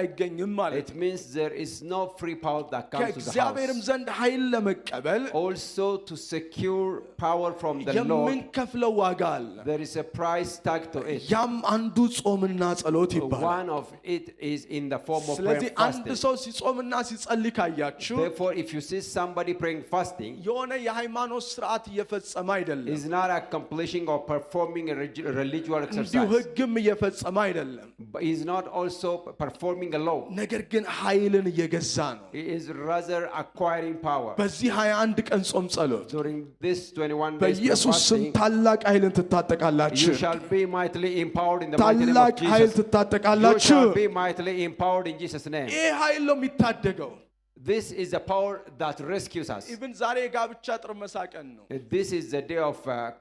አይገኝም ማለት It means there is no free power that comes to the ከእግዚአብሔርም house. ዘንድ ኃይል ለመቀበል Also to secure power from the Lord, የምንከፍለው ዋጋ አለ። there is a price tag to it. ያም አንዱ ጾምና ጸሎት ይባላል። One of it is in the form of prayer ስለዚህ and አንድ fasting. ሰው ሲጾምና ሲጸልይ ካያችሁ Therefore, if you see somebody praying fasting, የሆነ የሃይማኖት ስርዓት እየፈጸመ አይደለም። is not accomplishing or performing a religious እንዲሁ exercise. ህግም እየፈጸመ አይደለም። But he is not also performing a law. ነገር ግን ኃይልን እየገዛ ነው። He is rather acquiring power. በዚህ 21 ቀን ጾም ጸሎት During this 21 days of በኢየሱስ ስም fasting, ታላቅ ኃይልን ትታጠቃላችሁ። you shall be mightily empowered in the mighty name of ታላቅ ኃይል Jesus. You ትታጠቃላችሁ። shall be mightily empowered in Jesus' name. ይህ ኃይል ነው የሚታደገው። This is the power that rescues us. ኢቭን ዛሬ የጋብቻ ጥርመሳ ቀን ነው። This is the day of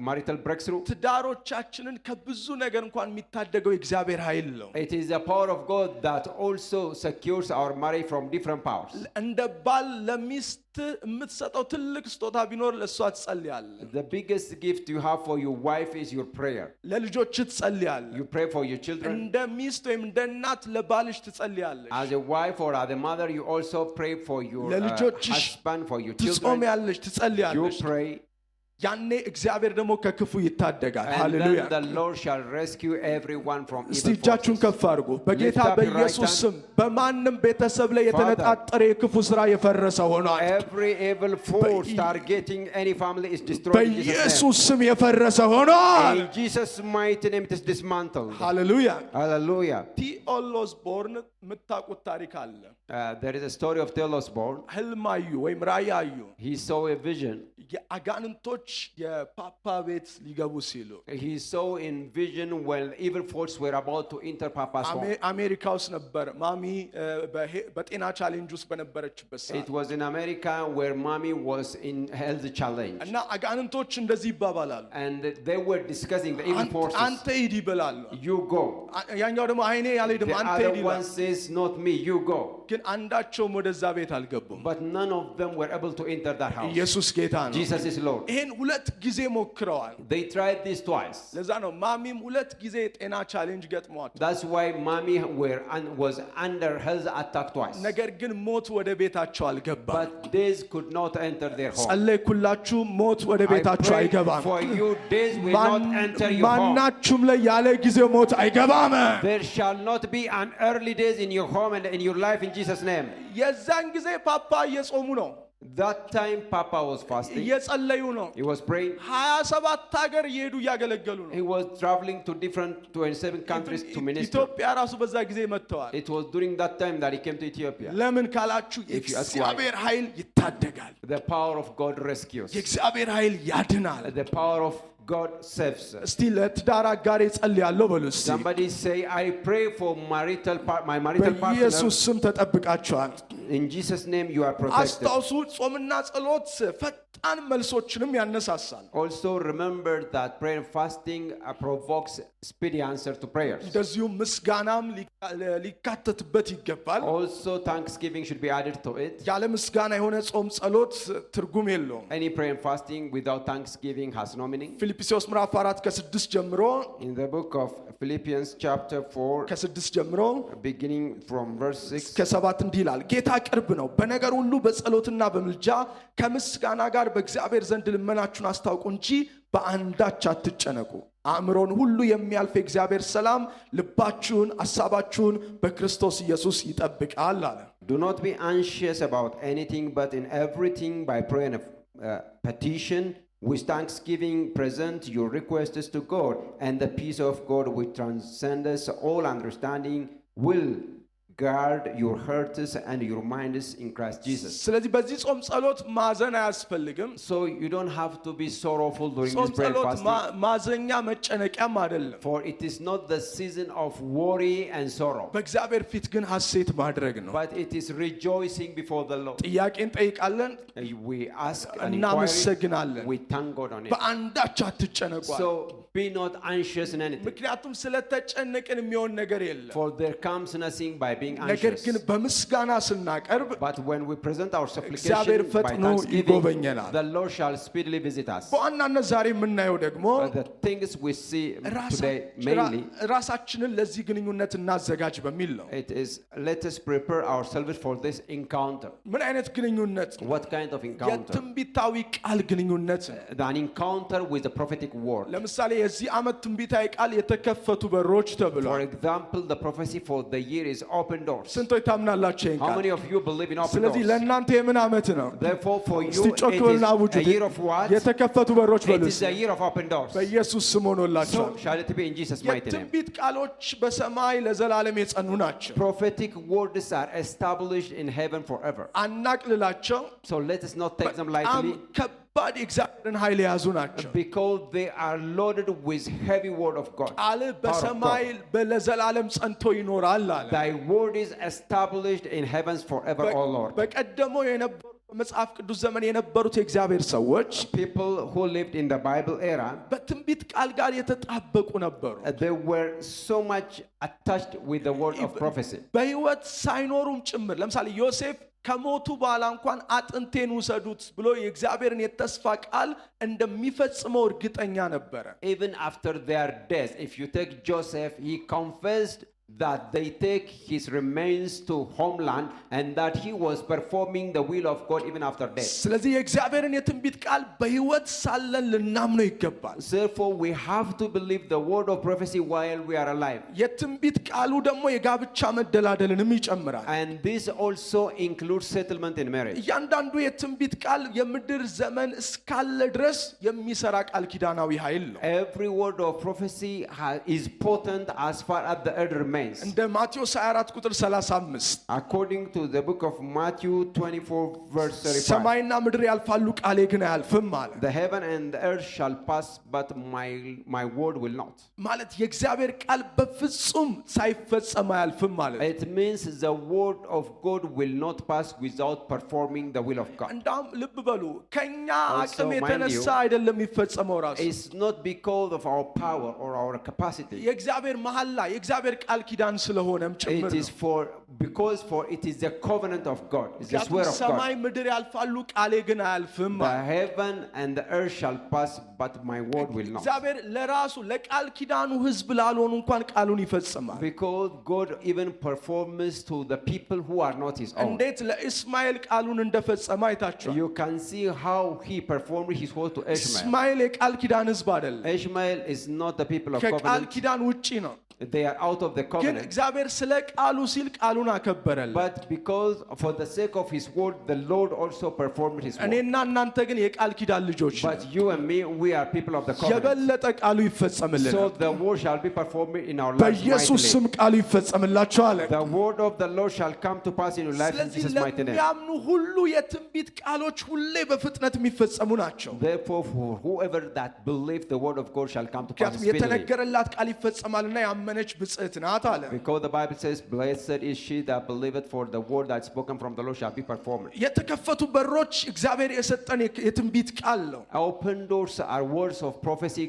marital breakthrough. ትዳሮቻችንን ከብዙ ነገር እንኳን የሚታደገው የእግዚአብሔር ኃይል ነው። It is the power of God that also secures our marriage from different powers. እንደ ባል ለሚስት የምትሰጠው ትልቅ ስጦታ ቢኖር ለእሷ ትጸልያለህ። The biggest gift you have for your wife is your prayer. ለልጆች ትጸልያለህ። You pray for your children. እንደ ሚስት ወይም እንደ እናት ለባልሽ ትጸልያለሽ። As a wife or as a mother, you also pray for your ለልጆችሽ husband, for your children. ትጾሚያለሽ፣ You ትጸልያለሽ። pray. ያኔ እግዚአብሔር ደግሞ ከክፉ ይታደጋል። And ሃሌሉያ። then the Lord shall rescue everyone from እስቲ evil እጃችሁን forces. ከፍ አድርጉ። በጌታ Lift up your በኢየሱስ right ስም በማንም ቤተሰብ ላይ የተነጣጠረ የክፉ ስራ የፈረሰ ሆኗል። Every evil force targeting any family is destroyed in Jesus' በኢየሱስ ስም የፈረሰ ሆኗል። name. In Jesus' mighty name it is dismantled. ሃሌሉያ። Hallelujah. ቲኦሎስ ቦርን የምታውቁት ታሪክ አለ። There is a story of Telos born. ህልም አዩ ወይም ራእይ አዩ። He saw a vision. የአጋንንቶች የፓፓ ቤት ሊገቡ ሲሉ He saw in vision when evil forces were about to enter Papa's home. አሜሪካ ውስጥ ነበር ማሚ በጤና ቻሌንጅ ውስጥ በነበረችበት It ሰዓት was in America where mommy was in health challenge. እና አጋንንቶች እንደዚህ ይባባላሉ። And they were discussing the evil forces. አንተ ሂድ ይበላሉ። You go. ያኛው ደግሞ አይኔ ያልሄድም The አንተ other ሂድ one ይላል። says, not me, you go. ግን አንዳቸውም ወደዛ ቤት አልገቡም። But none of them were able to enter that house. ኢየሱስ ጌታ ነው። Jesus is Lord. ይሄን ሁለት ጊዜ ሞክረዋል። They tried this twice. ለዛ ነው ማሚም ሁለት ጊዜ የጤና ቻሌንጅ ገጥሟት፣ That's why mommy was under health attack twice. ነገር ግን ሞት ወደ ቤታቸው አልገባም። But days could not enter their home. ጸለይኩላችሁ፣ ሞት ወደ I ቤታችሁ pray አይገባም። for you, days will not enter your home. ማናችሁም ላይ ያለ ጊዜው ሞት አይገባም። There shall not be an early days in your home and in your life in Jesus' name. የዛን ጊዜ ፓፓ እየጾሙ ነው፣ That time Papa was fasting. እየጸለዩ ነው። He was praying. 27 ሀገር እየሄዱ እያገለገሉ ነው። He was traveling to different 27 countries to minister. ኢትዮጵያ ራሱ በዛ ጊዜ መጥተዋል። It was during that time that he came to Ethiopia. ለምን ካላችሁ If you ask why. የእግዚአብሔር ኃይል ይታደጋል። The power of God rescues. የእግዚአብሔር ኃይል ያድናል። The power of God saves us. እስቲ ለትዳር አጋሬ ጸልያለሁ በሉ እስቲ። Somebody say, I pray for my marital partner. በኢየሱስ ስም ተጠብቃችኋል። In Jesus' name you are protected. አስታውሱ፣ ጾምና ጸሎት ፈጣን መልሶችንም ያነሳሳል። Also remember that prayer and fasting provokes speedy answer to prayers. እንደዚሁም ምስጋናም ሊካተትበት ይገባል። Also thanksgiving should be added to it. ያለ ምስጋና የሆነ ጾም ጸሎት ትርጉም የለውም። Any prayer and fasting without thanksgiving has no meaning. ፊልጵስዩስ ምዕራፍ 4 ከ6 ጀምሮ In the book of Philippians chapter 4 ከ6 ጀምሮ beginning from verse 6 ከ7 እንዲህ ይላል፣ ጌታ ቅርብ ነው። በነገር ሁሉ በጸሎትና በምልጃ ከምስጋና ጋር በእግዚአብሔር ዘንድ ልመናችሁን አስታውቁ እንጂ በአንዳች አትጨነቁ። አእምሮን ሁሉ የሚያልፍ የእግዚአብሔር ሰላም ልባችሁን ሐሳባችሁን በክርስቶስ ኢየሱስ ይጠብቃል አለ። Do not be anxious about anything, but in everything by prayer and petition with thanksgiving present your requests to God, and the peace of God which transcends all understanding will guard your hearts and your minds in Christ Jesus. ስለዚህ በዚህ ጾም ጸሎት ማዘን አያስፈልግም። So you don't have to be sorrowful during ጾም this prayer ጸሎት fasting. ማዘኛ መጨነቂያም አይደለም። For it is not the season of worry and sorrow. በእግዚአብሔር ፊት ግን ሐሴት ማድረግ ነው። But it is rejoicing before the Lord. ጥያቄን ጠይቃለን፣ We ask an እናመሰግናለን። inquiry. We thank God on it. በአንዳች አትጨነቁ። So be not anxious in anything. ምክንያቱም ስለተጨነቅን የሚሆን ነገር የለም። For there comes nothing by being being ነገር anxious. ግን በምስጋና ስናቀርብ But when we present our እግዚአብሔር supplication by ፈጥኖ thanksgiving, ይጎበኘናል። the Lord shall speedily visit us. በዋናነት ዛሬ የምናየው ደግሞ The things we see today mainly, ራሳችንን ለዚህ ግንኙነት እናዘጋጅ በሚል ነው። it is let us prepare ourselves for this encounter. ምን አይነት ግንኙነት? What kind of encounter? የትንቢታዊ ቃል ግንኙነት። An encounter with the prophetic word. ለምሳሌ የዚህ ዓመት ትንቢታዊ ቃል የተከፈቱ በሮች For ተብሏል። example, the prophecy for the year is open doors. ስንቶች ታምናላችሁ ይሄን How ቃል? many of you believe in open ስለዚህ doors? ለእናንተ የምን ዓመት ነው? Therefore, for you, እስቲ ጮክ it በሉና is አውጁት። a year of what? የተከፈቱ በሮች It በሉ። is a year of open doors. በኢየሱስ ስም ሆኖላችኋል። So shall it be in Jesus' mighty name. የትንቢት ቃሎች በሰማይ ለዘላለም የጸኑ ናቸው። Prophetic words are established in heaven forever. አናቅልላቸው። So let us not take them በጣም lightly ከባድ የእግዚአብሔርን ኃይል የያዙ ናቸው። because they are loaded with heavy word of God. ቃል በሰማይ ለዘላለም ጸንቶ ይኖራል አለ። Thy word is established in heavens forever, O Lord. በቀደመው የነበሩ በመጽሐፍ ቅዱስ ዘመን የነበሩት የእግዚአብሔር ሰዎች People who lived in the Bible era, በትንቢት ቃል ጋር የተጣበቁ ነበሩ። they were so much attached with the word of prophecy. በሕይወት ሳይኖሩም ጭምር ለምሳሌ ዮሴፍ ከሞቱ በኋላ እንኳን አጥንቴን ውሰዱት ብሎ የእግዚአብሔርን የተስፋ ቃል እንደሚፈጽመው እርግጠኛ ነበረ። Even after their death, if you take Joseph, he confessed that they take his remains to homeland and that he was performing the will of God even after death. ስለዚህ የእግዚአብሔርን የትንቢት ቃል በሕይወት ሳለን ልናምነው ይገባል። Therefore, we have to believe the word of prophecy while we are alive. የትንቢት ቃሉ ደግሞ የጋብቻ መደላደልንም ይጨምራል። And this also includes settlement in marriage. እያንዳንዱ የትንቢት ቃል የምድር ዘመን እስካለ ድረስ የሚሰራ ቃል ኪዳናዊ ኃይል ነው። Every word of prophecy is potent as far as the earth remains. እንደ ማቴዎስ 24 ቁጥር 35 According to the book of Matthew 24 verse 35. ሰማይና ምድር ያልፋሉ ቃሌ ግን አያልፍም አለ። The heaven and the earth shall pass, but my word will not. ማለት የእግዚአብሔር ቃል በፍጹም ሳይፈጸም አያልፍም ማለት ነው። It means the word of God will not pass without performing the will of God. እንዳውም ልብ በሉ ከኛ Also, አቅም mind የተነሳ you, አይደለም የሚፈጸመው ራሱ It's not because of our power or our capacity. የእግዚአብሔር መሐላ የእግዚአብሔር ቃል ኪዳን ስለሆነም ጭምር It is ነው። it is the covenant of God. It's the swear of ሰማይ God. ምድር ያልፋሉ ቃሌ ግን አያልፍም The አለ። heaven and the earth shall pass, but my word will not. እግዚአብሔር ለራሱ ለቃል ኪዳኑ ሕዝብ ላልሆኑ እንኳን ቃሉን ይፈጽማል። Because God even performs to the people who are not his own. እንዴት ለእስማኤል ቃሉን እንደፈጸመ አይታችኋል። You can see how he performed his word to Ishmael. እስማኤል የቃል ኪዳን ሕዝብ አይደለም። Ishmael is not the people of ከቃል covenant. ኪዳን ውጪ ነው። They are out of the ግን covenant. እግዚአብሔር ስለ ቃሉ ሲል ቃሉን አከበረልን። But because for the sake of his word, the Lord also performed his word. እኔና እናንተ ግን የቃል ኪዳን ልጆች ነን። But you and me, we are people of the covenant. የበለጠ ቃሉ ይፈጸምልናል። So the word shall be performed in our lives በኢየሱስ mightily. ስም ቃሉ ይፈጸምላችኋል። The word of the Lord shall come to pass in your life in ስለዚህ Jesus' mighty name. ለሚያምኑ ሁሉ የትንቢት ቃሎች ሁሌ በፍጥነት የሚፈጸሙ ናቸው። Therefore, for whoever that believes the word of God shall come to pass ምክንያቱም speedily. የተነገረላት ቃል ይፈጸማልና ያመነች ብጽዕት ናት አለ። Because the Bible says, "Blessed is she that believeth, for the word that spoken from the Lord shall be performed." የተከፈቱ በሮች እግዚአብሔር የሰጠን የትንቢት ቃል ነው። Open doors are words of prophecy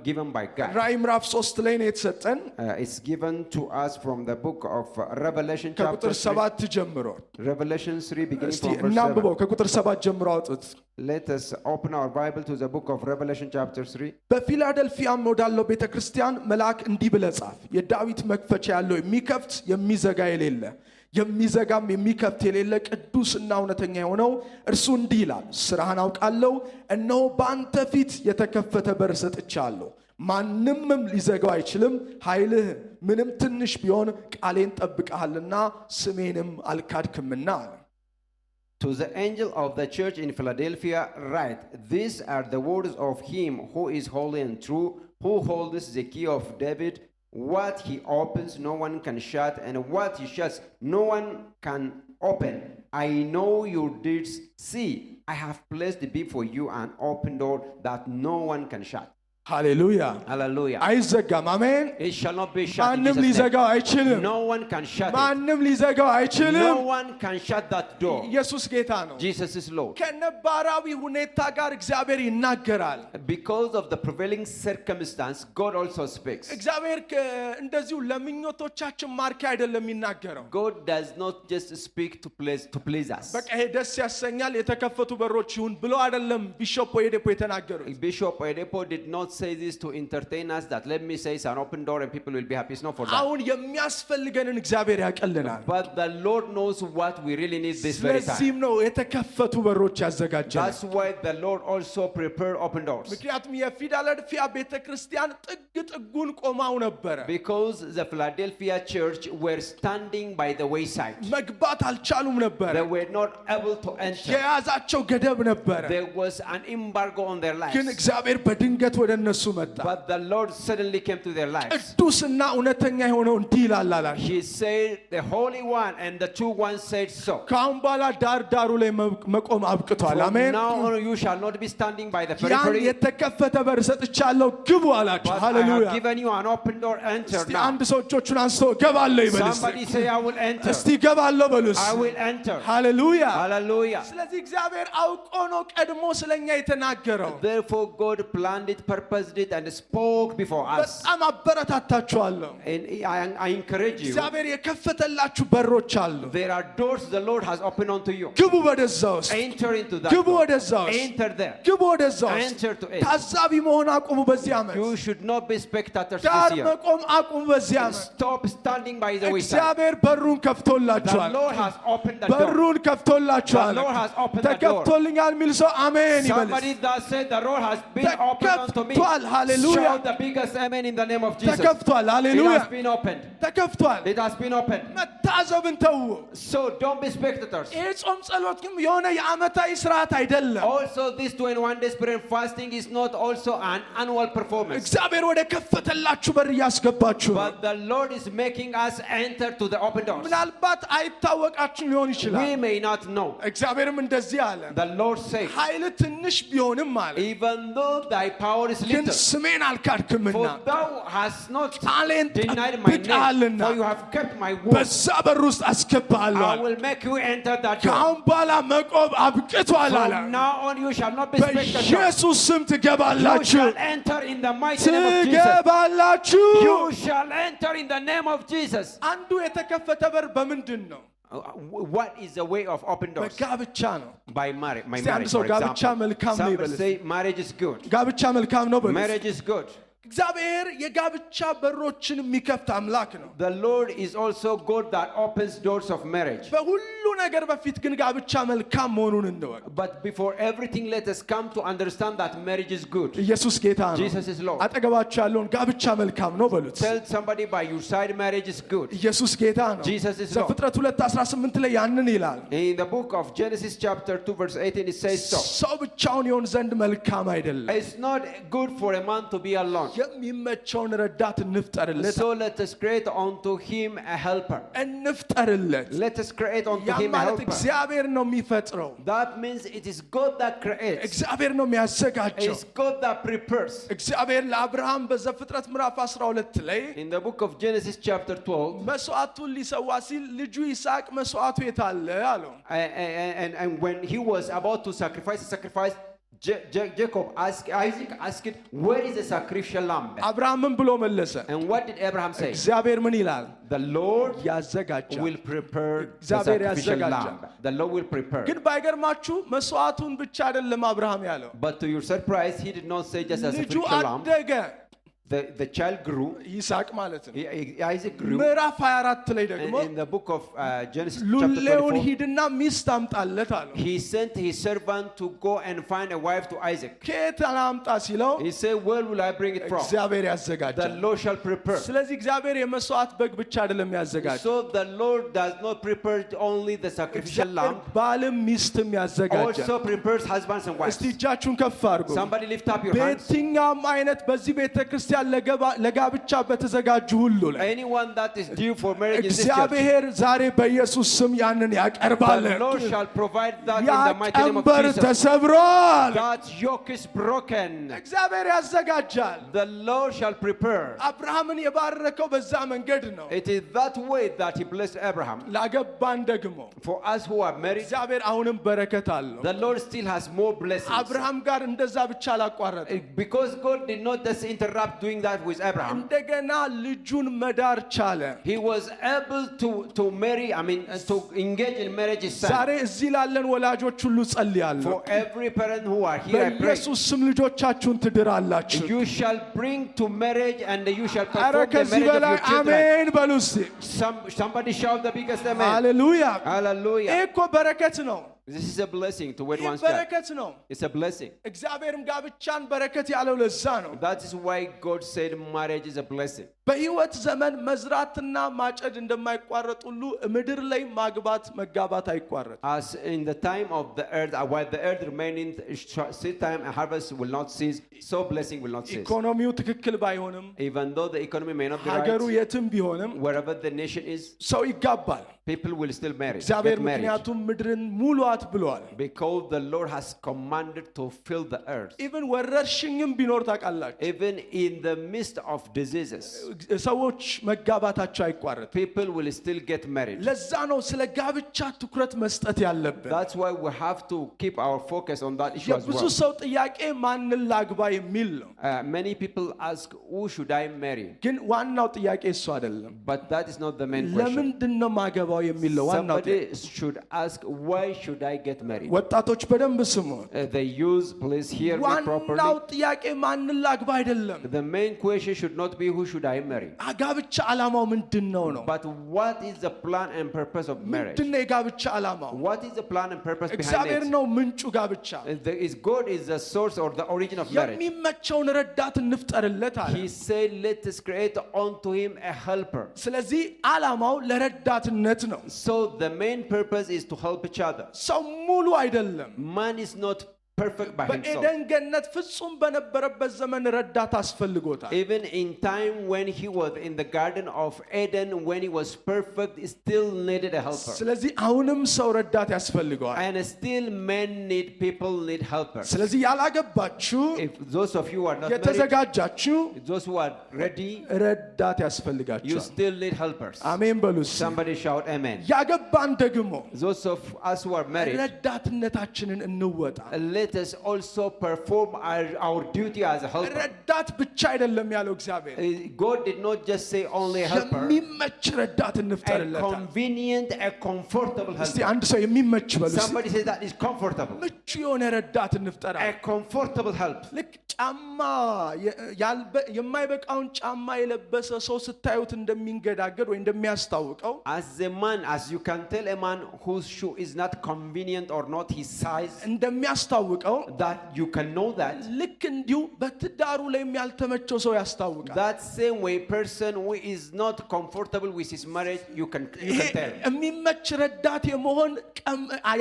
given by God. ራዕይ ምዕራፍ 3 ላይ ነው የተሰጠን It's given to us from the book of Revelation chapter ከቁጥር 3. 7 ጀምሮ። Revelation 3 beginning እስቲ from verse 7. እናንብበው ከቁጥር 7 ጀምሮ አውጡት። Let us open our Bible to the book of Revelation chapter 3. በፊላደልፊያም ወዳለው ቤተ ክርስቲያን መልአክ እንዲህ ብለህ ጻፍ፣ የዳዊት መክፈቻ ያለው የሚከፍት የሚዘጋ የሌለ የሚዘጋም የሚከፍት የሌለ ቅዱስና እውነተኛ የሆነው እርሱ እንዲህ ይላል፣ ስራህን አውቃለሁ፣ እነሆ በአንተ ፊት የተከፈተ በር ሰጥቻለሁ፣ ማንምም ሊዘጋው አይችልም። ኃይልህ ምንም ትንሽ ቢሆን ቃሌን ጠብቀሃልና ስሜንም አልካድክምና አለ። To the angel of the church in Philadelphia write, these are the words of him who is holy and true, who holds the key of David. What he opens, no one can shut, and what he shuts, no one can open. I know your deeds. See, I have placed before you an open door that no one can shut. ሃሌሉያ Hallelujah. አይዘጋም አሜን It shall not be shut in ማንም Jesus' name. ሊዘጋው አይችልም No one can shut it. ማንም ሊዘጋው አይችልም No one can shut that door. ኢየሱስ ጌታ ነው Jesus is Lord. ከነባራዊ ሁኔታ ጋር እግዚአብሔር ይናገራል Because of the prevailing circumstance, God also speaks. እግዚአብሔር እንደዚሁ ለምኞቶቻችን ማርኪ አይደለም የሚናገረው God does not just speak to please us. በቃ ይሄ ደስ ያሰኛል የተከፈቱ በሮች ይሁን ብሎ አይደለም ቢሾፕ ወይዴፖ የተናገሩት Bishop Oyedepo did not say this to entertain us that let me say it's an open door and people will be happy. It's not for that. አሁን የሚያስፈልገንን እግዚአብሔር ያቀልናል But the Lord knows what we really need this very time. ስለዚህም ነው የተከፈቱ በሮች ያዘጋጀው That's why the Lord also prepared open doors. ምክንያቱም የፊላደልፊያ ቤተክርስቲያን ጥግ ጥጉን ቆማው ነበረ Because the Philadelphia church were standing by the wayside. መግባት አልቻሉም ነበረ They were not able to enter. የያዛቸው ገደብ ነበረ There was an embargo on their lives. ግን እግዚአብሔር በድንገት ወደ እነሱ መጣ But the Lord suddenly came to their lives. ቅዱስና እውነተኛ የሆነው እንዲህ ይላል አላቸው He said, the Holy One and the True One said so. ከአሁን በኋላ ዳር ዳሩ ላይ መቆም አብቅቷል From አሜን now on you shall not be standing by the ያን periphery. የተከፈተ በር ሰጥቻለሁ ግቡ አላቸው But I ሃሌሉያ have given you an open door. Enter እስቲ now. አንድ ሰው እጆቹን አንስቶ ገባለሁ ይበል Somebody say, I will enter. እስቲ ገባለሁ በሉ I will enter. ሃሌሉያ Hallelujah. ስለዚህ እግዚአብሔር አውቆ ነው ቀድሞ ስለኛ የተናገረው Therefore God planned it, purposed it, and spoke before us. በጣም አበረታታችኋለሁ And I encourage you. እግዚአብሔር የከፈተላችሁ በሮች አሉ There are doors the Lord has opened unto you. ግቡ ወደዛ ውስጥ Enter into that ግቡ door. ወደዛ ውስጥ Enter there. ግቡ ወደዛ ውስጥ Enter to it. ታዛቢ መሆን አቁሙ በዚህ ዓመት You should not be spectators ዳር this year. መቆም አቁሙ በዚህ ዓመት Stop standing by the wayside. እግዚአብሔር በሩን The ከፍቶላችኋል Lord has opened the door. በሩን ከፍቶላችኋል The Lord has opened the door. ተከፍቶልኛል የሚል ሰው አሜን ይበል Somebody that said the Lord has been opened unto me. ተከፍቷል ሃሌሉያ Shout the biggest amen in the name of Jesus. ተከፍቷል It ሃሌሉያ has been opened. ተከፍቷል It has been opened. መታዘብን ተው So don't be spectators. ይሄ ጾም ጸሎት ግን የሆነ የዓመታዊ ስርዓት አይደለም Also, this 21 days prayer and fasting is not also an annual performance. እግዚአብሔር ወደ ከፈተላችሁ በር እያስገባችሁ ነው But the Lord is making us enter to the open doors. ምናልባት አይታወቃችሁም ሊሆን ይችላል We may not know. እግዚአብሔርም እንደዚህ አለ The Lord said, ኃይል ትንሽ ቢሆንም አለ even though thy power is ግን little, ስሜን አልካድክምና for thou hast not ቃሌን denied my name, ጠብቀሃልና for you have kept my word. በዛ በር ውስጥ አስገባሃለሁ I አለ will make you enter that door. ከአሁን በኋላ መቆም አብቅቷል አለ From now on you shall not be spectators. በኢየሱስ ስም You ትገባላችሁ shall enter in the mighty name of Jesus. ትገባላችሁ You shall enter in the name of Jesus. አንዱ የተከፈተ በር በምንድን ነው What is the way of open doors? በጋብቻ ነው By marriage. My እስቲ አንድ marriage, ሰው for ጋብቻ example. መልካም ነው Some ይበል say marriage is good. ጋብቻ መልካም ነው በሉ Marriage is good. እግዚአብሔር የጋብቻ በሮችን የሚከፍት አምላክ ነው The Lord is also God that opens doors of marriage. በሁሉ ነገር በፊት ግን ጋብቻ መልካም መሆኑን እንወቅ But before everything, let us come to understand that marriage is good. ኢየሱስ ጌታ ነው Jesus is Lord. አጠገባችሁ ያለውን ጋብቻ መልካም ነው በሉት Tell somebody by your side, marriage is good. ኢየሱስ ጌታ ነው Jesus is Lord. ዘፍጥረት 2:18 ላይ ያንን ይላል In the book of Genesis chapter 2 verse 18 it says so. ሰው ብቻውን ይሆን ዘንድ መልካም አይደለም It's not good for a man to be alone. የሚመቸውን ረዳት እንፍጠርለት So let us create unto him a helper. እንፍጠርለት Let us create unto ያ him a ማለት helper. እግዚአብሔር ነው የሚፈጥረው That means it is God that creates. እግዚአብሔር ነው የሚያዘጋጀው It's God that prepares. እግዚአብሔር ለአብርሃም በዘፍጥረት ምዕራፍ 12 ላይ In the book of Genesis chapter 12, መስዋዕቱን ሊሰዋ ሲል ልጁ ይስሐቅ መስዋዕቱ የታለ አለው and when he was about to sacrifice the sacrifice, Isaac asked, where is the sacrificial lamb? አብርሃም ምን ብሎ መለሰ And what did Abraham say? እግዚአብሔር ምን ይላል The Lord ያዘጋጃል will prepare the እግዚአብሔር sacrificial ያዘጋጃል። lamb. The Lord will prepare. ግን ባይገርማችሁ መስዋዕቱን ብቻ አይደለም አብርሃም ያለው But to your surprise, he did not say just a ልጁ sacrificial lamb. አደገ The child grew. ይስሐቅ ማለት ነው Isaac grew. ምዕራፍ 24 ላይ ደግሞ In the book of Genesis chapter ሉሌውን 24, ሂድና ሚስት አምጣለት አለው he sent his servant to go and find a wife to Isaac. ከየት አምጣ ሲለው He said, where will I bring it from? እግዚአብሔር The ያዘጋጃል Lord shall prepare. ስለዚህ እግዚአብሔር የመስዋዕት በግ ብቻ አይደለም ያዘጋጀው So the Lord does not prepare only the sacrificial እግዚአብሔር lamb, ባልም ሚስትም ያዘጋጃል also prepares husbands and wives. እስቲ እጃችሁን ከፍ አድርጉ Somebody lift up your hands. በየትኛውም አይነት በዚህ ቤተክርስቲያን ክርስቲያን ለጋብቻ በተዘጋጁ ሁሉ ላይ anyone that is due for marriage in this church, እግዚአብሔር ዛሬ በኢየሱስ ስም ያንን ያቀርባል። the Lord shall provide that in ያ the mighty name of ቀንበር Jesus. ተሰብሯል። That yoke is broken. እግዚአብሔር ያዘጋጃል። The Lord shall prepare. አብርሃምን የባረከው በዛ መንገድ ነው። It is that way that he blessed Abraham. ላገባን ደግሞ For us who are married, እግዚአብሔር አሁንም በረከት አለው። the Lord still has more blessings. አብርሃም ጋር እንደዛ ብቻ አላቋረጠም። Because God did not just interrupt doing that with Abraham. እንደገና ልጁን መዳር ቻለ። He was able to marry, to engage in marriage his son. ዛሬ እዚህ ላለን ወላጆች ሁሉ ጸልያለሁ። For every parent who are here, I pray. በኢየሱስ ስም ልጆቻችሁን ትድራላችሁ። You shall bring to marriage and you shall ኧረ perform the ከዚህ marriage of በላይ your children. አሜን በሉ እስቲ። Somebody shout the biggest amen. ሃሌሉያ። Hallelujah. ይህ እኮ በረከት ነው። This is a blessing to wed ይህ one's child. በረከት ነው። It's a blessing. እግዚአብሔርም ጋብቻን በረከት ያለው ለዛ ነው። That is why God said marriage is a blessing. በሕይወት ዘመን መዝራትና ማጨድ እንደማይቋረጥ ሁሉ ምድር ላይ ማግባት መጋባት አይቋረጥ። As in the time of the earth, while the earth remaining, seed time and harvest will not cease, so blessing will not cease. ኢኮኖሚው ትክክል ባይሆንም Even though the economy may not be ሀገሩ right, የትም ቢሆንም wherever the nation is, ሰው ይጋባል። people will still marry. እግዚአብሔር Get married. ምክንያቱም ምድርን ሙሉአት ብሏል። Because the Lord has commanded to fill the earth. ኢቭን ወረርሽኝም ቢኖር ታውቃላችሁ Even in the midst of diseases, ሰዎች መጋባታቸው አይቋረጥ። people will still get married. ለዛ ነው ስለ ጋብቻ ትኩረት መስጠት ያለብን። That's why we have to keep our focus on that issue as የብዙ well. ሰው ጥያቄ ማንን ላግባ የሚል ነው። Many people ask, who should I marry? ግን ዋናው ጥያቄ እሱ አይደለም። But that is not the main question. ለምንድን ነው ማገባው የሚለው ዋናው ጥያቄ። Somebody should ask, why should I get married? ወጣቶች በደንብ ስሙ። The youth, please hear me ዋናው properly. ጥያቄ ማንን ላግባ አይደለም። The main question should not be who should I marry, ጋብቻ ዓላማው ምንድን ነው? but what is the plan and purpose of marriage? ምንድን ነው የጋብቻ ዓላማው? What is the plan and purpose behind እግዚአብሔር it? ነው ምንጩ ጋብቻ። Is God is the source or the origin of marriage. የሚመቸውን ረዳት እንፍጠርለት አለ። He said, let us create unto him a helper. ስለዚህ ዓላማው ለረዳትነት ነው። So the main purpose is to help each other. ሰው ሙሉ አይደለም። Man is not perfect by himself. በኤደን ገነት ፍጹም በነበረበት ዘመን ረዳት አስፈልጎታል። Even in time when he was in the Garden of Eden, when he was perfect, he still needed a helper. ስለዚህ አሁንም ሰው ረዳት ያስፈልገዋል። And still men need people, need helpers. ስለዚህ ያላገባችሁ If those of you are not married, የተዘጋጃችሁ those who are ready, ረዳት you ያስፈልጋችኋል። still need helpers. አሜን በሉ እስኪ። Somebody shout amen. ያገባን ደግሞ Those of us who are married, ረዳትነታችንን እንወጣ። let us also perform our duty as a helper. ረዳት ብቻ አይደለም ያለው እግዚአብሔር። God did not just say only a helper, የሚመች ረዳት a እንፍጠርለታል። convenient, a comfortable እስቲ helper. አንድ ሰው የሚመች በሉ እስኪ። Somebody says that is comfortable. ምቹ የሆነ ረዳት እንፍጠራል። A comfortable help. ልክ ጫማ የማይበቃውን ጫማ የለበሰ ሰው ስታዩት እንደሚንገዳገድ ወይ እንደሚያስታውቀው As a man, as you can tell a man whose shoe is not convenient or not his size, እንደሚያስታውቀው that you can know that. ልክ እንዲሁ በትዳሩ ላይም ያልተመቸው ሰው ያስታውቃል። That same way, person who is not comfortable with his marriage, you can tell. የሚመች ረዳት የመሆን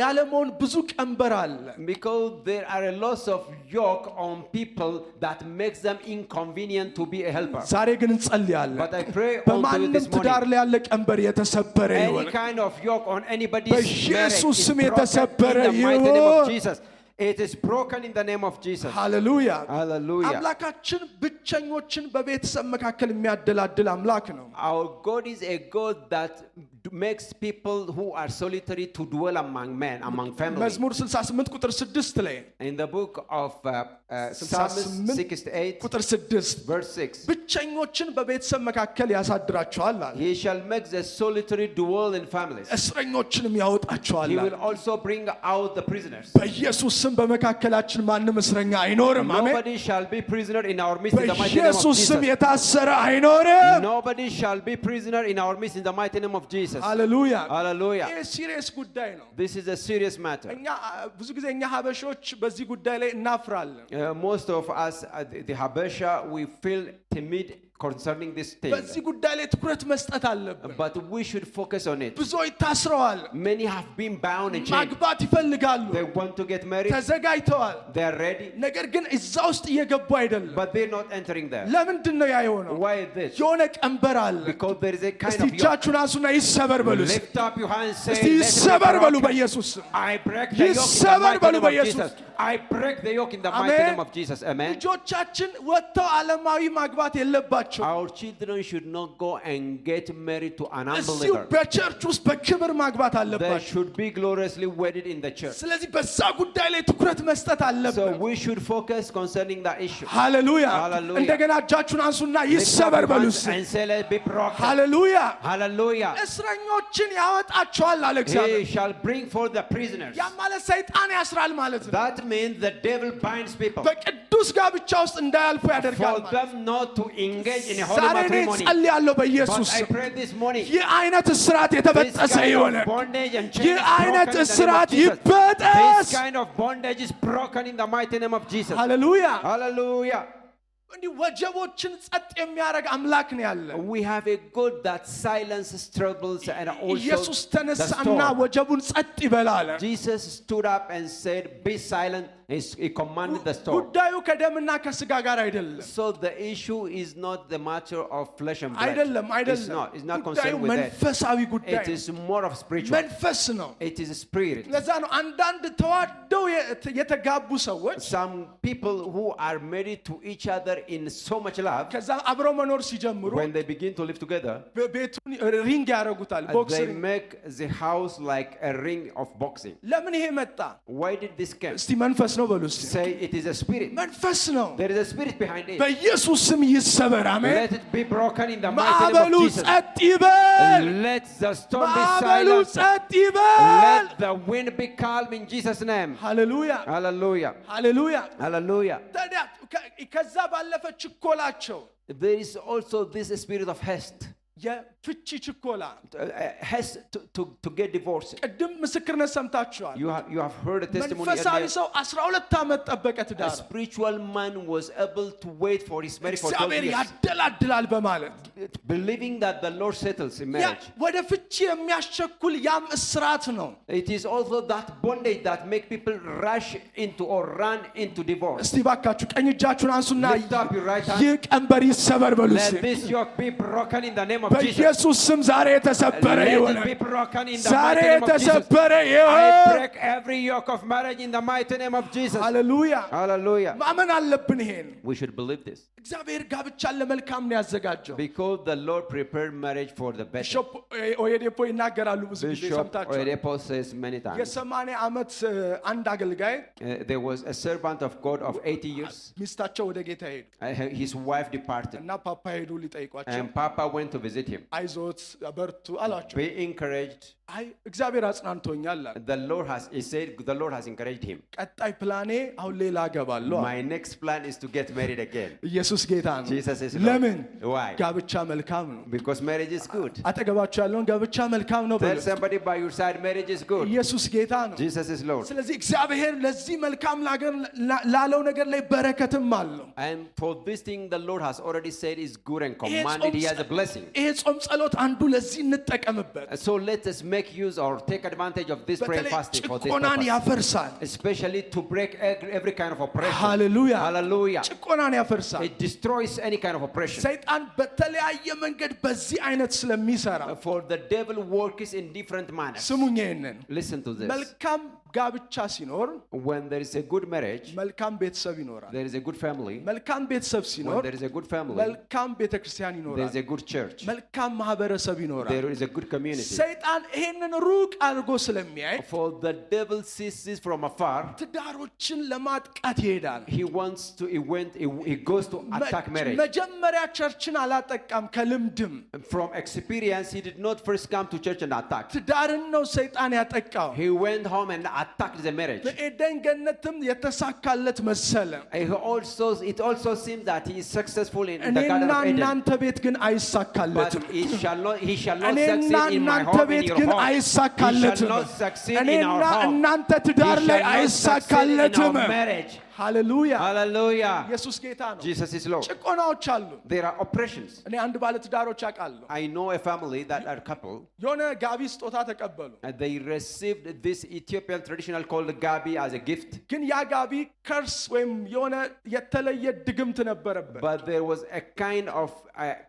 ያለመሆን ብዙ ቀንበር አለ። Because there are a lot of yoke on people that makes them inconvenient to be a helper. ዛሬ ግን እንጸልያለን። But I pray unto you በማንም this ትዳር morning, ላይ ያለ ቀንበር የተሰበረ ይሁን። any kind of yoke on anybody's marriage በኢየሱስ is ስም broken የተሰበረ in the mighty name ይሁን። of Jesus. It is broken in the name of Jesus. ሃሌሉያ። Hallelujah. አምላካችን ብቸኞችን በቤተሰብ መካከል የሚያደላድል አምላክ ነው። Our God is a God that makes people who are solitary to dwell among men, among families. መዝሙር 68 ቁጥር 6 ላይ In the book of Psalms 68, ቁጥር 6 verse 6, ብቸኞችን በቤተሰብ መካከል ያሳድራቸዋል አለ። He shall make the solitary dwell in families. እስረኞችንም ያወጣቸዋል He አለ። will also bring out the prisoners. በኢየሱስ ስም በመካከላችን ማንም እስረኛ አይኖርም። አሜን። Nobody shall be prisoner in our midst in the mighty name of በኢየሱስ ስም Jesus. የታሰረ አይኖርም። Nobody shall be prisoner in our midst in the mighty name of Jesus. ሃሌሉያ። Hallelujah. ይህ ሲሪየስ ጉዳይ ነው። This is a serious matter. እኛ ብዙ ጊዜ እኛ ሀበሾች በዚህ ጉዳይ ላይ እናፍራለን። Most of us, the Habesha, we feel timid concerning this thing. በዚህ ጉዳይ ላይ ትኩረት መስጠት አለብን። But we should focus on it. ብዙዎች ታስረዋል። Many have been bound and chained. ማግባት ይፈልጋሉ። They want to get married. ተዘጋጅተዋል። They are ready. ነገር ግን እዛ ውስጥ እየገቡ አይደለም። But they're not entering there. ለምንድን ነው ያ የሆነው? Why is this? የሆነ ቀንበር አለ። Because there is a kind እስቲ of yoke. እጃችሁን አንሱና ይሰበር በሉ። Lift up your hands and say, እስቲ let it be ይሰበር በሉ broken. በኢየሱስ ስም። I break the yoke in the ይሰበር mighty በሉ name of በኢየሱስ Jesus. I break the yoke in the mighty Amen. name of Jesus. Amen. ልጆቻችን ወጥተው ዓለማዊ ማግባት የለባቸው። Our children should not go and get married to an እዚሁ unbeliever. በቸርች ውስጥ በክብር ማግባት They አለባቸው። should be gloriously wedded in the church. ስለዚህ በዛ ጉዳይ ላይ ትኩረት መስጠት So አለብን። we should focus concerning that issue. ሃሌሉያ። Hallelujah. እንደገና እጃችሁን አንሱና Lift up ይሰበር your በሉ። hands and say, let it be broken. ሃሌሉያ። Hallelujah. እስረኞችን ያወጣቸዋል አለ እግዚአብሔር። He shall bring forth the prisoners. ያ ማለት ሰይጣን ያስራል ማለት ነው። That means the devil binds people. በቅዱስ ጋብቻ ውስጥ እንዳያልፉ ያደርጋል For ማለት ነው። them not to engage in a holy ዛሬ እኔ matrimony. ጸልያለሁ But በኢየሱስ I ስም pray this morning. ይህ አይነት እስራት This የተበጠሰ kind ይሆነ። of bondage and chains ይህ አይነት broken in the name of እስራት Jesus. ይበጠስ። This kind of bondage is broken in the mighty name of Jesus. ሃሌሉያ። Hallelujah. እንዲህ ወጀቦችን ጸጥ የሚያደርግ አምላክ ነው ያለ። We have a God that silences troubles and also ኢየሱስ the ተነሳና storm. ወጀቡን ጸጥ ይበል አለ። Jesus stood up and said, "Be silent." He commanded the storm. ጉዳዩ ከደምና ከስጋ ጋር አይደለም። So the issue is not the matter of flesh and blood. አይደለም It's አይደለም። not. It's not ጉዳዩ concerned with that. መንፈሳዊ ጉዳይ It ነው። is more of spiritual. መንፈስ ነው። It is spirit. ለዛ ነው አንዳንድ ተዋደው የተጋቡ ሰዎች Some people who are married to each other in so much love, ከዛ አብረው መኖር ሲጀምሩ when they begin to live together, ቤቱን ሪንግ ያደርጉታል። ቦክስ they ሪንግ። make the house like a ring of boxing. ለምን ይሄ መጣ? Why did this come? እስቲ መንፈስ ነው በሉ እስቲ። Say it is a spirit. መንፈስ ነው። There is a spirit behind it. በኢየሱስ ስም ይሰበር። አሜን። Let it be broken in the mighty name ማዕበሉ of Jesus. ጸጥ ይበል። Let the storm be ማዕበሉ silenced. ጸጥ ይበል። Let the wind be calm in Jesus' name. ሃሌሉያ Hallelujah. ሃሌሉያ። Hallelujah. ታዲያ ከዛ ባለፈ ችኮላቸው There is also this spirit of haste. የፍቺ ችኮላ Haste to get divorced. ቅድም ምስክርነት ሰምታችኋል። You have heard a testimony መንፈሳዊ earlier. ሰው 12 ዓመት ጠበቀ A ትዳር። spiritual man was able to wait for his marriage for 12 እግዚአብሔር years, ያደላድላል በማለት believing that the Lord settles in ያ marriage. ወደ ፍቺ የሚያስቸኩል ያም እስራት ነው። It is also that bondage that make people rush into or run into divorce. እስቲ ባካችሁ ቀኝ እጃችሁን አንሱና Lift up your right hand. ይህ ቀንበር ይሰበር በሉ እስቲ። Let this yoke be broken in the name of Jesus. በኢየሱስ ስም ዛሬ የተሰበረ Let ይሆን። it be broken in the ዛሬ mighty name of Jesus. የተሰበረ I ይሆን። break every yoke of marriage in the mighty name of Jesus. ሃሌሉያ። Hallelujah. ማመን አለብን ይሄን። We should believe this. እግዚአብሔር ጋብቻን ለመልካም ነው ያዘጋጀው። Because the Lord prepared marriage for the better. ቢሾፕ ኦየዴፖ ይናገራሉ ብዙ ጊዜ Bishop ሰምታችኋል። Oyedepo says many times. የ80 ዓመት አንድ አገልጋይ There was a servant of God of 80 years. ሚስታቸው ወደ ጌታ ሄዱ His wife departed. እና ፓፓ ሄዱ ሊጠይቋቸው። And Papa went to visit him. አይዞት በርቱ አላቸው። Be encouraged. አይ እግዚአብሔር አጽናንቶኛል አለ። He said, the Lord has encouraged him. ቀጣይ ፕላኔ አሁን ሌላ አገባለሁ። My next plan is to get married again. ኢየሱስ ጌታ ነው። Jesus is Lord. ለምን? Why? ጋብቻ መልካም ነው። Because marriage is good. አጠገባቸው ያለውን ጋብቻ መልካም ነው Tell በሉ። somebody by your side, marriage is good. ኢየሱስ ጌታ ነው። Jesus is Lord. ስለዚህ እግዚአብሔር ለዚህ መልካም ላለው ነገር ላይ በረከትም አለው። And for this thing, the Lord has already said is good and commanded. He has a blessing. ይሄ ጾም ጸሎት አንዱ ለዚህ እንጠቀምበት። So let us make use or take advantage of this prayer በተለይ fasting for this ጭቆናን purpose. ያፈርሳል። Especially to break every kind of oppression. ሃሌሉያ። Hallelujah. ጭቆናን ያፈርሳል። It destroys any kind of oppression. ሰይጣን በተለያየ መንገድ በዚህ አይነት ስለሚሰራ For the devil works in different manners. ስሙኝ ይሄንን። Listen to this. መልካም ጋብቻ ሲኖር When there is a good marriage, መልካም ቤተሰብ ይኖራል። there is a good family. መልካም ቤተሰብ When ሲኖር there is a good family, መልካም ቤተክርስቲያን there ይኖራል። is a good church. መልካም ማህበረሰብ ይኖራል። There is a good community. ሰይጣን ይሄንን ሩቅ አድርጎ ስለሚያይ For the devil sees this from afar. ትዳሮችን ለማጥቃት ይሄዳል። He goes to attack marriage. መጀመሪያ ቸርችን አላጠቃም ከልምድም From experience, he did not first come to church and attack. ትዳርን ነው ሰይጣን ያጠቃው። He went home and attacked the marriage. በኤደን ገነትም የተሳካለት መሰለ። It also seems that he is successful in the Garden እኔና of Eden. እናንተ ቤት ግን But አይሳካለትም። he shall not እኔና succeed in my እናንተ home, in ቤት your ግን home. He አይሳካለትም። shall not succeed in እኔና our home. እናንተ He ትዳር ላይ shall not succeed in አይሳካለትም። our marriage. ሃሌሉያ Hallelujah. ኢየሱስ ጌታ ነው። Jesus is Lord. ጭቆናዎች አሉ። There are oppressions. እኔ አንድ ባለ ትዳሮች አውቃለሁ። I know a family that are couple, የሆነ ጋቢ ስጦታ ተቀበሉ። and they received this Ethiopian traditional called gabi as a gift. ግን ያ ጋቢ ከርስ ወይም የሆነ የተለየ ድግምት ነበረበት። But there was a kind of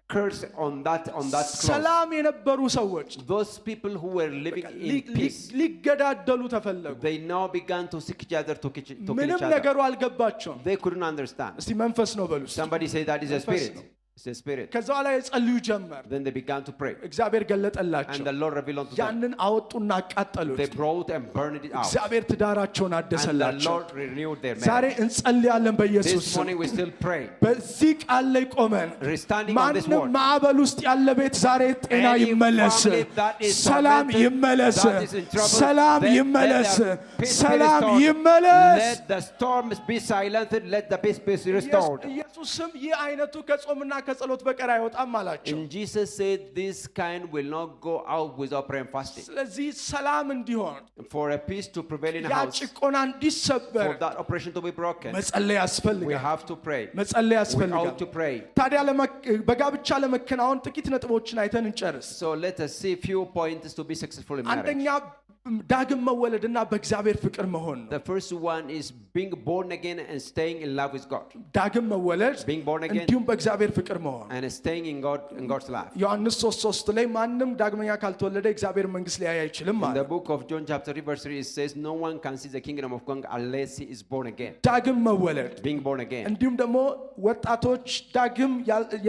curse on that cloth. ሰላም የነበሩ ሰዎች Those people who were living in peace, ሊገዳደሉ ተፈለጉ። they now began to seek each other to kill each ምንም other. ነገሩ አልገባቸውም። They couldn't understand. እስቲ መንፈስ ነው በሉ። Somebody say that is a መንፈስ spirit. ነው። It's a spirit. ከዛ ላይ የጸልዩ ጀመር። Then they began to pray, እግዚአብሔር and ገለጠላቸው። the Lord revealed unto them. ያንን አወጡና አቃጠሉት። They brought and burned it out, እግዚአብሔር ትዳራቸውን and the አደሰላቸው። Lord renewed their ዛሬ marriage. እንጸልያለን በኢየሱስ This ስም። morning we still pray. በዚህ ቃል ላይ ቆመን We're standing on this ማንም word. ማዕበል ውስጥ ያለ ቤት ዛሬ ጤና Any ይመለስ፣ family that is ሰላም tormented, ይመለስ፣ that is in trouble, ሰላም let ይመለስ፣ their peace be ሰላም restored. ይመለስ። Let the storms be silenced. Let the peace be restored. ኢየሱስም ይህ አይነቱ ከጾምና ከጸሎት በቀር አይወጣም አላቸው። And Jesus said, this kind will not go out without prayer and fasting. ስለዚህ ሰላም እንዲሆን For a peace to prevail in a ያ house, ጭቆና እንዲሰበር for that oppression to be broken, መጸለይ we ያስፈልጋል። have to pray. መጸለይ We ያስፈልጋል። ought to pray. ታዲያ በጋብቻ ለመከናወን ጥቂት ነጥቦችን አይተን እንጨርስ። So let us see few points to be successful in marriage. አንደኛ ዳግም መወለድና በእግዚአብሔር ፍቅር መሆን ነው። The first one is being born again and staying in love with God. ዳግም መወለድ Being born again እንዲሁም በእግዚአብሔር ፍቅር መሆን። and staying in God's love. ዮሐንስ 3:3 ላይ ማንም ዳግመኛ ካልተወለደ እግዚአብሔር መንግስት ሊያይ አይችልም In the ማለት። book of John chapter 3 verse 3 it says no one can see the kingdom of God unless he is born again. ዳግም መወለድ Being born again. እንዲሁም ደግሞ ወጣቶች ዳግም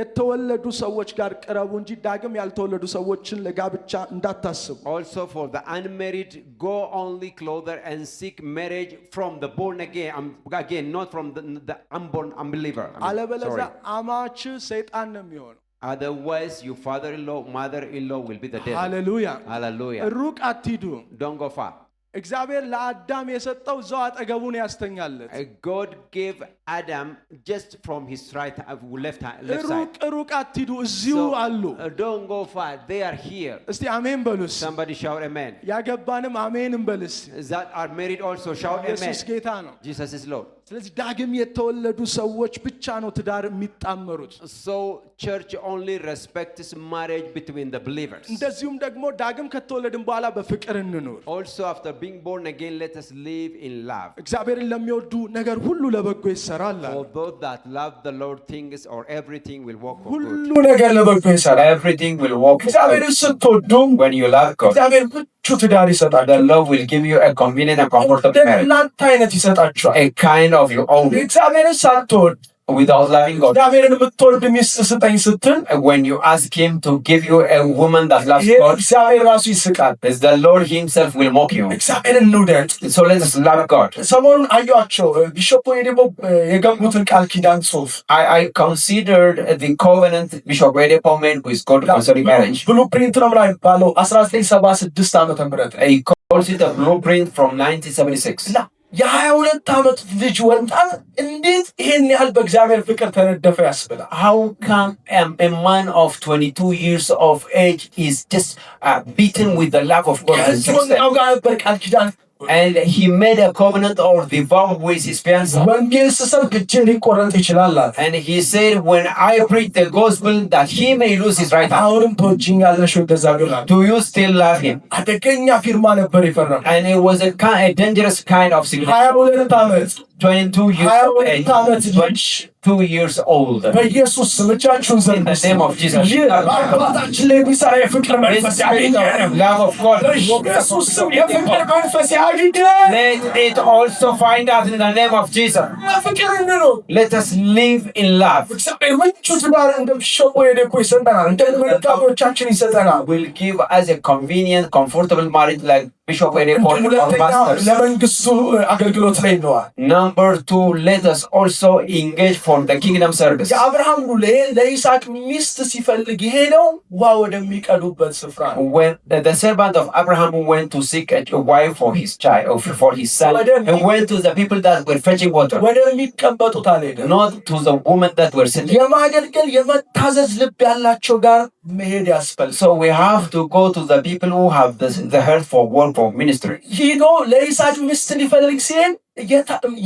የተወለዱ ሰዎች ጋር ቅረቡ እንጂ ዳግም ያልተወለዱ ሰዎችን ለጋብቻ እንዳታስቡ። Also for the unmarried, go only closer and seek marriage from the born again, not from the unborn unbeliever. አለበለዚያ Sorry. አማች ሰይጣን ነው የሚሆነው። Otherwise, your father-in-law, mother-in-law will be the devil. ሃሌሉያ። Hallelujah. ሩቅ አትሂዱ። Don't go far. እግዚአብሔር ለአዳም የሰጠው እዛው አጠገቡን ያስተኛለት። God gave Adam just from his left side. ሩቅ አትሂዱ፣ እዚሁ አሉ። Don't go far. They are here. እስቲ አሜን በሉስ። Somebody shout amen. ያገባንም አሜን እንበልስ። That are married also shout amen. ኢየሱስ ጌታ ነው። Jesus is Lord. ስለዚህ ዳግም የተወለዱ ሰዎች ብቻ ነው ትዳር የሚጣመሩት። So church only respects marriage between the believers. እንደዚሁም ደግሞ ዳግም ከተወለድን በኋላ በፍቅር እንኑር። Also after being born again, let us live in love. እግዚአብሔርን ለሚወዱ ነገር ሁሉ ለበጎ ይሰራል። For those that love the Lord, things or everything will work for good. ሁሉ ነገር ለበጎ ይሰራል። Everything will work for እግዚአብሔርን good. ስትወዱ When you love God, እግዚአብሔር ምቹ ትዳር ይሰጣል። the Lord will give you a convenient and comfortable marriage. እናንተ አይነት ይሰጣችኋል። A kind of your own. እግዚአብሔርን ሳትወድ Without loving God. እግዚአብሔርን የምትወድ ሚስት ስጠኝ ስትል When you ask Him to give you a woman that loves God, እግዚአብሔር ራሱ ይስቃል። the Lord Himself will mock you. እግዚአብሔርን እንውደድ። So let us love God. ሰሞኑን አየኋቸው ቢሾፕ ወይ ደግሞ የገቡትን ቃል ኪዳን ጽሑፍ I considered the covenant Bishop Oyedepo made with God concerning marriage. ብሉ ፕሪንት ነው ላይ ባለው 1976 ዓመተ ምህረት He calls it a blueprint from 1976. የ22 ዓመት ልጅ ወጣት እንዴት ይሄን ያህል በእግዚአብሔር ፍቅር ተነደፈ ያስብላል። How come a man of 22 years of age is just beaten with the love of God? ከዚያው ጋር ነበር ቃል ኪዳን And he made a covenant or the vow with his fiancée. ወንጌል ስሰብክ እጅህ ሊቆረጥ ይችላል አለ። And he said, when I preach the gospel, that he may lose his right hand. አሁንም ትወጂኛለሽ እንደዛ ብሏል። Do you still love him? አደገኛ ፊርማ ነበር የፈረመው። And it was a dangerous kind of signature. 22 ዓመት 22 years of age. 22 ዓመት ልጅ 2 years old. በኢየሱስ ስም እጃችሁን In the name of Jesus. ይህ በአባታችን ላይ የሚሰራ የፍቅር መንፈስ ያገኘን። Love of God. በኢየሱስ ስም የፍቅር መንፈስ ያገኘን። Let it also find us in the name of Jesus. በፍቅር እንኑር። Let us live in love. እግዚአብሔር ምቹ ትዳር እንደሚሸጡ የደኮ ይሰጠናል። እንደ መጋቢዎቻችን ይሰጠናል። Will give us a convenient, comfortable marriage like Bishop Oyedepo or ሁለተኛ pastors. ለመንግስቱ አገልግሎት ላይ ነዋል። Number 2, let us also engage for the kingdom service. የአብርሃም ሉሌ ለይስሐቅ ሚስት ሲፈልግ የሄደው ውሃ ወደሚቀዱበት ስፍራ ነው። When the servant of Abraham went to seek a wife for his child, or for his son, he went to the people that were fetching water, ወደሚቀመጡት አልሄደም። not to the women that were sitting. የማገልገል የመታዘዝ ልብ ያላቸው ጋር መሄድ ያስፈልጋል። So we have to go to the people who have the heart for work for ministry. ሂዶ ለይስሐቅ ሚስት ሊፈልግ ሲሄድ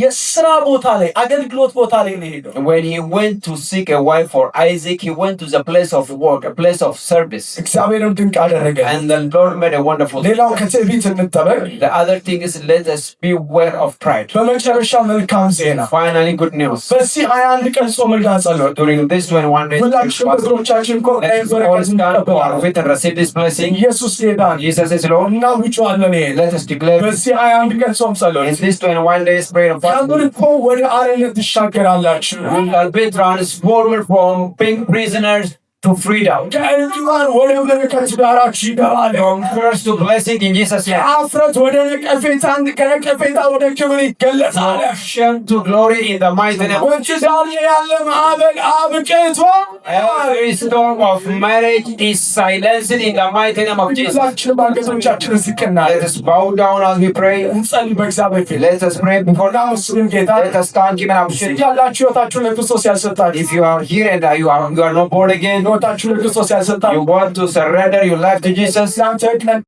የስራ ቦታ ላይ አገልግሎት ቦታ ላይ ነው ሄደው። When he went to seek a wife for Isaac, he went to the place of work, a place of service. እግዚአብሔርም ድንቅ አደረገ። And the Lord made a wonderful thing. ሌላው ከትዕቢት እንጠበቅ። The other thing is, let us beware of pride. በመጨረሻ መልካም ዜና። Finally, good news. በዚህ 21 ቀን ጾምና ጸሎት During this 21 days, ሁላችን በእግሮቻችን ቆመን let us all stand to our feet and receive this blessing. ኢየሱስ ጌታ ነው። Jesus is Lord. እናውጀዋለን። Let us declare በዚህ 21 ቀን ጾም ጸሎት in this 21 days prayer and fasting, ከምርኮ ወደ አርነት ትሻገራላችሁ። we shall be transformed from being prisoners to freedom. ከእንጅባን ወደ በረከት ዳራችሁ ይገባል። First to blessing in Jesus' name. አፍረት ወደ ነቀፌታ፣ ከነቀፌታ ወደ ክብር ይገለጻል። Shame to glory in the mighty name. ወንጭ ዛሬ ያለ ማዕበል አብቅቶ Every storm of marriage is silenced in the mighty name of Jesus. ሁላችን ባንገቶቻችን ዝቅ እናድርግ። Let us bow down as we pray. እንጸልይ በእግዚአብሔር ፊት። Let us pray before God. እናመስግን ጌታ። Let us thank Him and appreciate Him. ያላችሁ ሕይወታችሁን ለክርስቶስ ያልሰጣችሁ፣ If you are here and you are not born again, ሕይወታችሁን ለክርስቶስ ያልሰጣችሁ you want to surrender your life to Jesus, እናንተ ቀን